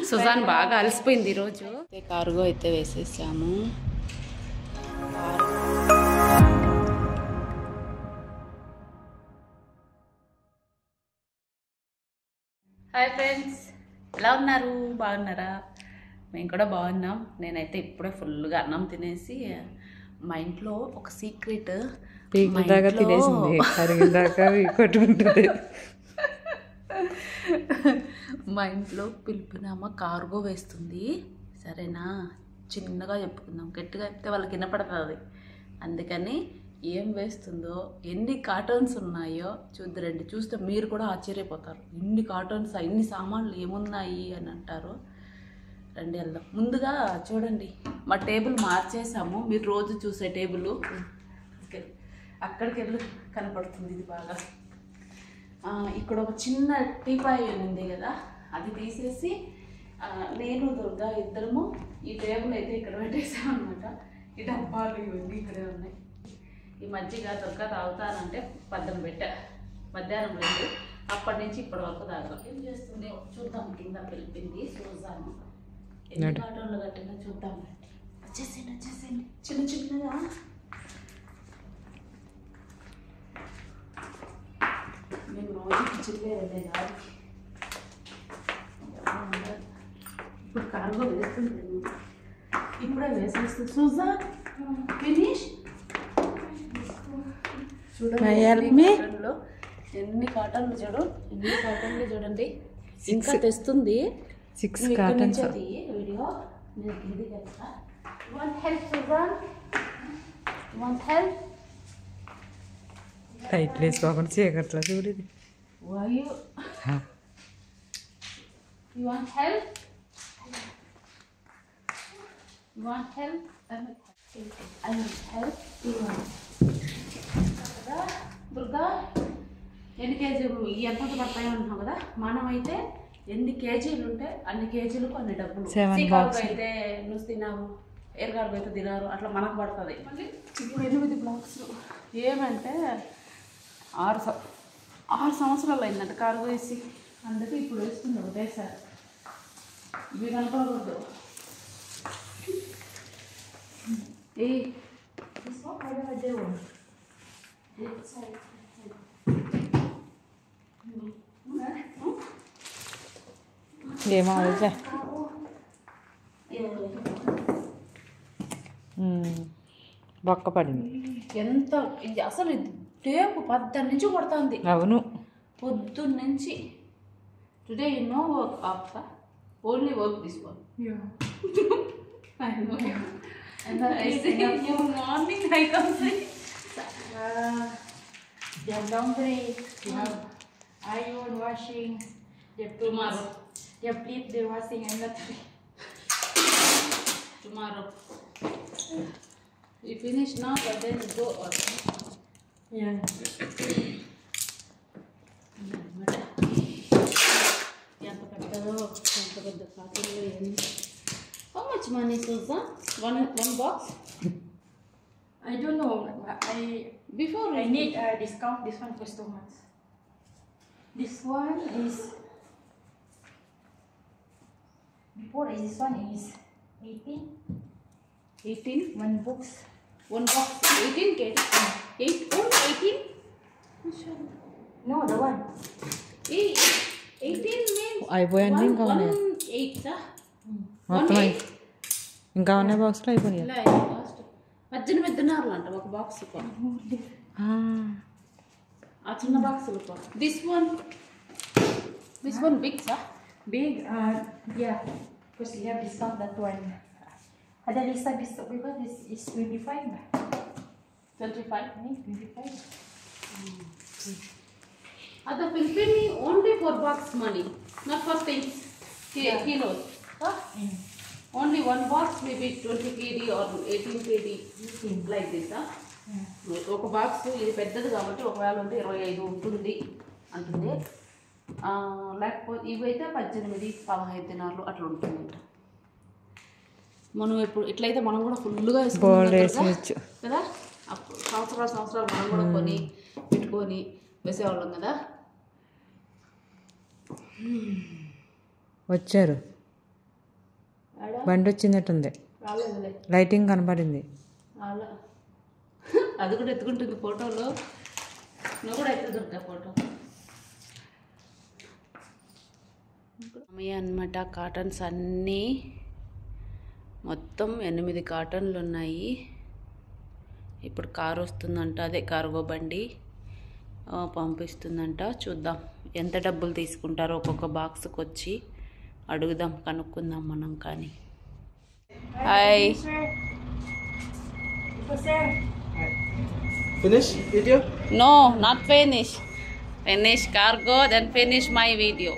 సుజాన్ బాగా అలసిపోయింది ఈరోజు. కార్గో అయితే వేసేసాము. హాయ్ ఫ్రెండ్స్, ఎలా ఉన్నారు? బాగున్నారా? మేము కూడా బాగున్నాం. నేనైతే ఇప్పుడే ఫుల్గా అన్నం తినేసి మా ఇంట్లో ఒక సీక్రెట్ దాకా తినేసింది, దాకా కొట్టుకుంటుంది. మా ఇంట్లో పిలిపినమ్మ కార్గో వేస్తుంది. సరేనా, చిన్నగా చెప్పుకుందాం, గట్టిగా చెప్తే వాళ్ళకి వినపడుతుంది. అందుకని ఏం వేస్తుందో, ఎన్ని కార్టన్స్ ఉన్నాయో చూద్దరండి. చూస్తే మీరు కూడా ఆశ్చర్యపోతారు. ఇన్ని కార్టన్స్, ఇన్ని సామాన్లు ఏమున్నాయి అని అంటారు. రండి వెళ్దాం. ముందుగా చూడండి, మా టేబుల్ మార్చేసాము. మీరు రోజు చూసే టేబుల్ అక్కడికి వెళ్ళి కనపడుతుంది. ఇది బాగా ఇక్కడ ఒక చిన్న టీపాయ్ ఉంది కదా, అది తీసేసి నేను దుర్గా ఇద్దరము ఈ టేబుల్ అయితే ఇక్కడ పెట్టేసాం అనమాట. ఈ డబ్బాలు ఇవన్నీ ఇక్కడే ఉన్నాయి. ఈ మజ్జిగ దుర్గా తాగుతానంటే పద్దం పెట్టా, మధ్యాహ్నం లేదు. అప్పటి నుంచి ఇప్పటి వరకు తాగా. ఏం చేస్తుంది చూద్దాం. కింద పిలిపింది చూసాను, ఎన్ని కాటన్లు కట్టినా చూద్దాం. వచ్చేసేయండి చిన్న చిన్నగా. మేము రోజు కిచెన్లో వెళ్ళే దానికి ఇప్పుడు కార్గో వేస్తుంది. ఇప్పుడే వేసేస్తుంది. సుజా ఫినిష్. చూడండి ఎన్ని కాటన్లు చూడండి. ఇంకా తెస్తుంది. 6 కార్టన్స్. వీడియో ఇది కదా. Help Sujoy, help. టైట్ వేసుకోకుండా చీకట్లా చూడేది. You want help? You want help? I want help. You want. Durga, ఎన్ని కేజీలు ఎంత పడతాయి అంటున్నావు కదా. మనం అయితే ఎన్ని కేజీలు ఉంటే అన్ని కేజీలకు అన్ని డబ్బులు. సీకార్గో అయితే నువ్వు తినావు, ఎయిర్కార్గో అయితే తినారు, అట్లా మనకు పడుతుంది. ఇప్పుడు 8 బ్లాక్స్. ఏమంటే 6 సంవత్సరాలు అయిందంట కార్గో వేసి. అందుకే ఇప్పుడు వేస్తుంది ఒకటేసారి. ఇవి కనపడకూడదు. ఏమో బొక్క పడింది. ఎంత ఇది అసలు టేపు 10 నుంచి కొడుతుంది. అవును, పొద్దున్న నుంచి. Today you know work of only work this one. I know. And then I say you morning I come say the laundry, you have iron, washing, the tomorrow. The plate, the washing and the tomorrow. You finish now, but then go on. yeah. ఎంత పెద్ద పాత్రలు ఏంటి. How much money, Susan? One box? I don't know. Before I need a discount. This one costs too much. This one is before this one is 18. 18? One box. 18 kg. 18? No, the one. 18 means అయిపోయాయి. ఇంకా 8 మొత్తం ఇంకా ఉన్నాయి. బాక్స్లో అయిపోయాయి. 18 దినార్లు అంట ఒక box. ఆ చిన్న బాక్సులు. This one big sir? Big, yeah, because we have discount that one. Ada lista discount because this is 25. 25? 25. The Philippine only for box money, not for things. Kilos. Only one box maybe 20 kg or 18 kg like this. ఒక box ఇది పెద్దది కాబట్టి ఒకవేళ ఉంటే 25 ఉంటుంది అంటుంది. లేకపోతే ఇవైతే 18-15 దినార్లు అట్లా ఉంటుందంట. మనం ఇప్పుడు ఇట్లయితే మనం కూడా ఫుల్గా వేసుకోవచ్చు కదా. సంవత్సరాలు మనం కూడా కొని పెట్టుకొని వేసేవాళ్ళం కదా. వచ్చారు. బండి వచ్చిందట్టుంది. లైటింగ్ కనపడింది. అది కూడా ఎత్తుకుంటుంది ఫోటోలో. నువ్వు కూడా ఎత్తుకుంటా ఫోటో. అమ్మయ్య అనమాట. కాటన్స్ అన్నీ మొత్తం 8 కాటన్లు ఉన్నాయి. ఇప్పుడు కారు వస్తుందంట, అదే కార్గో బండి పంపిస్తుందంట. చూద్దాం ఎంత డబ్బులు తీసుకుంటారో ఒక్కొక్క బాక్స్కి వచ్చి అడుగుదాం, కనుక్కుందాం మనం. కానీ hi. Finish video? No, not finish. Finish cargo, then finish my video.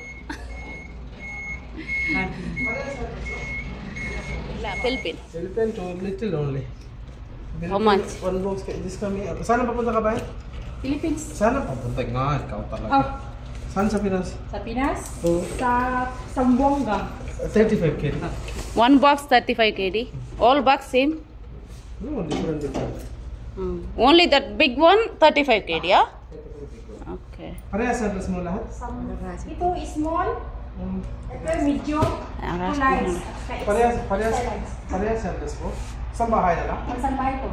Philippines. Philippines to little only. How much? One box. This kami. Sana papunta ka ba? Philippines. Sana papunta nga. Ikaw talaga. Oh, Saan sa Pinas? sa Pinas? Oh, Sa Zamboanga. 35 kg. One box 35 kg. All box same. No, different. Only that big one 35 kg, yeah? Okay. Parehas sa mo lahat? Ito is small. Ito medium. Ito large. Parehas sa mo? Saan bahay na lang? Saan ba ito?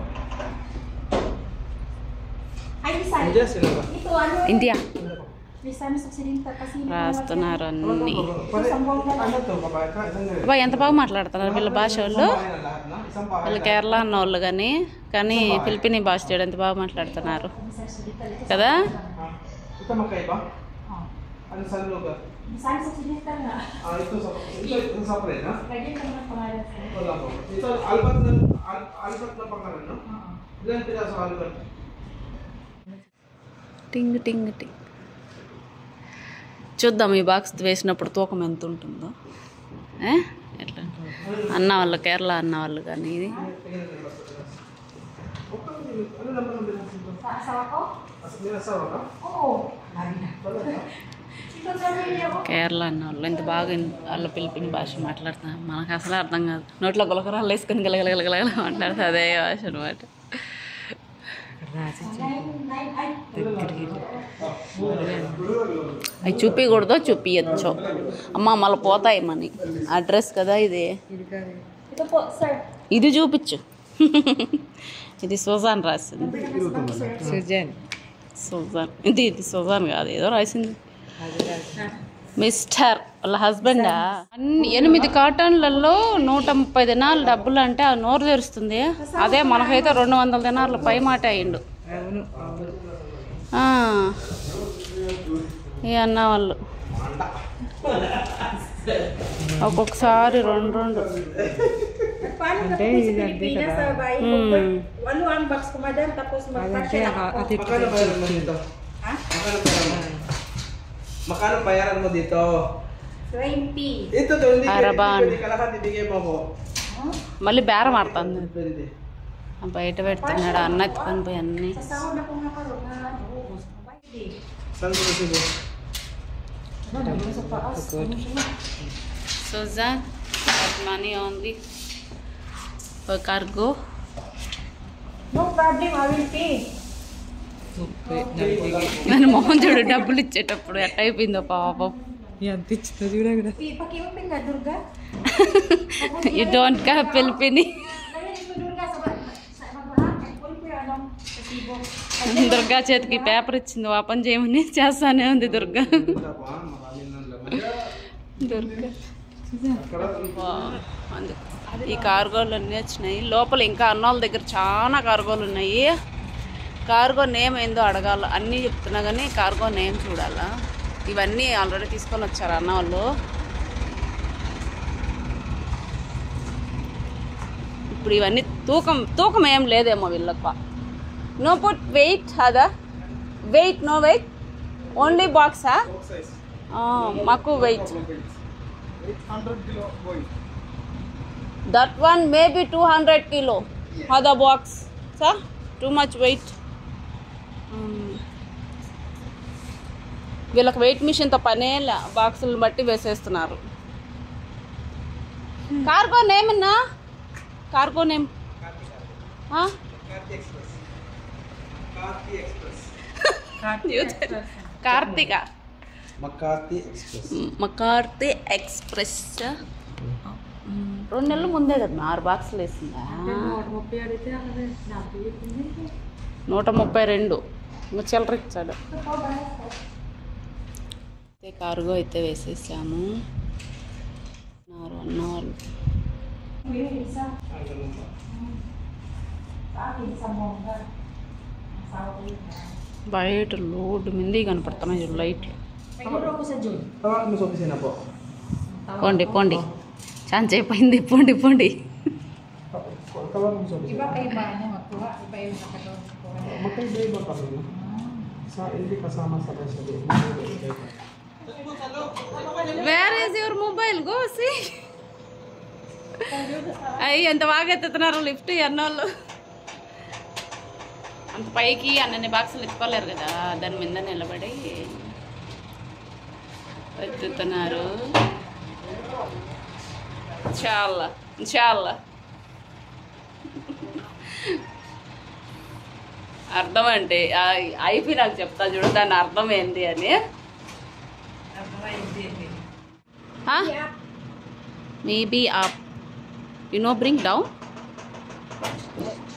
Ay, design. India sila ba? Ito ano? India. Design sa Occidental kasi రాస్తున్నారు అన్ని. Ano to? Babae ka? Isang ganyan? అబ్బా ఎంత బాగా మాట్లాడుతున్నారు వీళ్ళ భాష వాళ్ళు. Bahay na lahat na? Isang bahay వీళ్ళు కేరళ అన్న వాళ్ళు కానీ ఫిలిపినీ భాష చేయడం ఎంత బాగా మాట్లాడుతున్నారు కదా. Ito magkaiba? Ano sa lugar? Design sa Occidental nga. Ito sa pre, na? Lagyan ka ng pangalan. Wala po. Ito, albat na pangalan, no? Ilan piraso albat? టింగ్ టింగ్ టింగ్. చూద్దాం ఈ బాక్స్ వేసినప్పుడు తూకం ఎంత ఉంటుందో. ఎట్లా అన్న వాళ్ళు, కేరళ అన్న వాళ్ళు. కానీ ఇది Ano naman ang bilang dito? Sa asawa ko? May asawa ka? Oo. Ito sa media ko. Kerala అన్న వాళ్ళు ఎంత బాగా వాళ్ళ ఫిలిపిన్ భాష మాట్లాడుతున్నారు. మనకు అసలు అర్థం కాదు. నోట్లో గులకరాలు వేసుకొని గలగలగలగల మాట్లాడుతుంది అదే భాష అనమాట. అవి చూపించకూడదో చూపించచ్చు అమ్మ, మళ్ళీ పోతాయి మనీ. అడ్రస్ కదా ఇది. Ito po, sir. ఇది చూపించు. ఇది సుజాన్ రాసింది. సుజన్ సుజాన్ ఇది సుజాన్ కాదు, ఏదో రాసింది. మిస్టర్ వాళ్ళ హస్బెండా. 8 కాటన్లలో 130 దినాలు డబ్బులు అంటే ఆ నోరు తెరుస్తుంది. అదే మనకైతే 200 దినాలు పై మాట అయ్యిండు. ఈ అన్న వాళ్ళు ఒక్కొక్కసారి 2 Paano na po sa Pilipinas sa bahay ko? Ano ang box ko, madam? Tapos magpasya na ako. Magkano bayaran mo dito? Ha? Magkano bayaran mo dito? 20. Ito to, hindi Araban. pwede kalahat ibigay mo ko. మళ్ళీ బేరం ఆడుతుంది. Pwede. బయట పెడుతున్నాడు అన్న ఎత్తుకొని పోయి అన్ని. Sasawa na po nga karoon na naubos. Pwede. Saan mo resibo? Ano na sa paas? Suzanne, got money only for cargo. No problem, I will pay. నన్ను మోహన్ చూడు డబ్బులు ఇచ్చేటప్పుడు ఎట్ట అయిపోయిందో పాపం. ఎంత ఇచ్చిందో చూడ. Pakiupin nga, Durga. You don't గా పిలిపిని. Kaya ito, Durga, sa magbahan. Kaya po yung anong resibo. Durga చేతికి పేపర్ ఇచ్చింది ఓపెన్ చేయమని. చేస్తానే ఉంది దుర్గా. దుర్గా ఈ కార్గోలు అన్నీ వచ్చినాయి. లోపల ఇంకా అన్నోళ్ళ దగ్గర చాలా కార్గోలు ఉన్నాయి. కార్గో నేమ్ ఏందో అడగాల. అన్నీ చెప్తున్నా కానీ కార్గో నేమ్ చూడాలా. ఇవన్నీ ఆల్రెడీ తీసుకొని వచ్చారు అన్న వాళ్ళు. ఇప్పుడు ఇవన్నీ తూకం ఏం లేదేమో వీళ్ళకి. నో పుట్ వెయిట్ అదా వెయిట్ నో వెయిట్ ఓన్లీ బాక్సా. మాకు weight 800 kilo boy. That one maybe 200 kilo అదా box sir too much weight. వీళ్ళకి వెయిట్ మిషన్తో పనే బాక్సులను బట్టి వేసేస్తున్నారు. కార్గో నేమ్ అన్నా, కార్గో నేమ్ కార్తీక. మకార్తి ఎక్స్ప్రెస్. మకార్తి ఎక్స్ప్రెస్ 2 నెలల ముందే కదా 6 బాక్సులు వేసిందా? 132 ఇంకా చిల్లర ఇచ్చాడు. కార్గో అయితే వేసేసాము. అన్న వాళ్ళు బయట లోడ్ మంది కనపడుతున్నాయి లైట్లు. Tawag mo sa opisina po. పోండి పోండి ఛాన్స్ అయిపోయింది. పోండి పోండి. Tawag mo sa opisina. Iba kayo ba ano magkuha? Iba yung nakagawa sa kuha. Magkaiba kami. Sa hindi kasama sa resident. Where is your mobile go see. అయ్యి ఎంత బాగా ఎత్తుతున్నారు lift అన్నోళ్ళు. అంత పైకి అన్నన్ని బాక్సులు ఎత్తుకోలేరు కదా, దాని మీద నిలబడి ఎత్తుతున్నారు. చాలా చాలా అర్థం అంటే అయిపోయి నాకు చెప్తా చూడు దాని అర్థం ఏంటి అని. Maybe up you know bring down.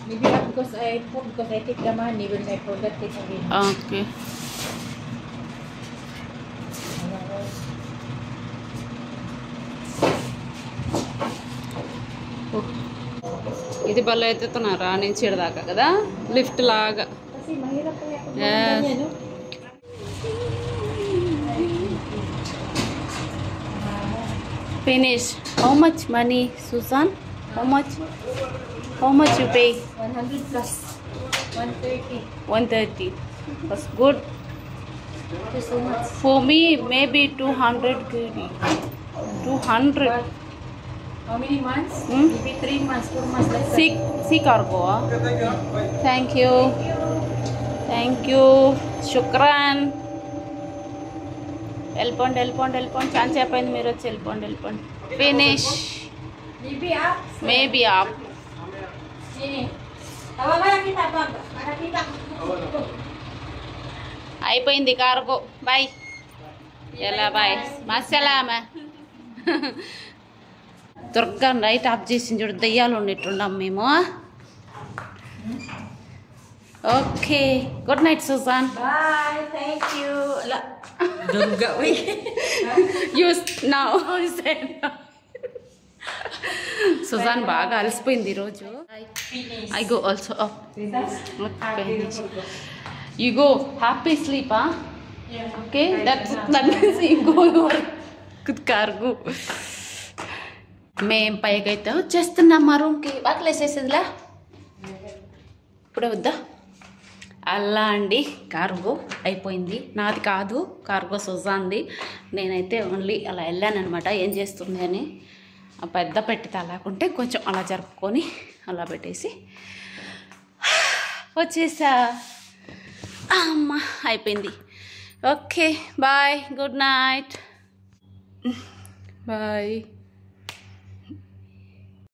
Maybe not because I put because I take the money when I forgot it again. Okay ఇది బల్ల ఎత్తుతున్నారా నుంచి ఇడదాకా కదా లిఫ్ట్ లాగా. Kasi mahirap kaya kung Yes. ganyan, no? Finish. How much money, Susan? How much? How much you pay? 100 plus 130. 130. That's good. Thank you so much. For me, maybe 200 kg. 200. But how many months? Hmm? Maybe 3 months, 4 months. Like See cargo. Thank you. Thank you. Shukran. వెళ్ళిపోండి chance అయిపోయింది. మీరు వచ్చి వెళ్ళిపోండి. Finish. Maybe up. Maybe ఆప్. Sini. Tawagan kita, Bob. Para kita. అయిపోయింది cargo. Bye. ఎలా bye మసలామా. Durga knight of చేసింది చూడు, దయ్యాలు ఉన్నట్టున్నాం మేము. Okay good night Sujoy. Bye. Thank you. Durga use now Sujoy బాగా అలసిపోయింది ఈరోజు. I go also you go happy sleep. Okay that means you go your cargo. మేం పైకి అయితే వచ్చేస్తున్నాం మా రూమ్కి. వాకిలేసేసిందిలా ఇప్పుడే వద్దా. అలా అండి కార్గో అయిపోయింది. నాది కాదు కార్గో సుజాన్ది. నేనైతే ఓన్లీ అలా వెళ్ళాను అనమాట ఏం చేస్తుంది అని. ఆ పెద్ద పెట్టితే అలాగుంటే కొంచెం అలా జరుపుకొని అలా పెట్టేసి వచ్చేసా. అమ్మ అయిపోయింది. Okay bye good night bye.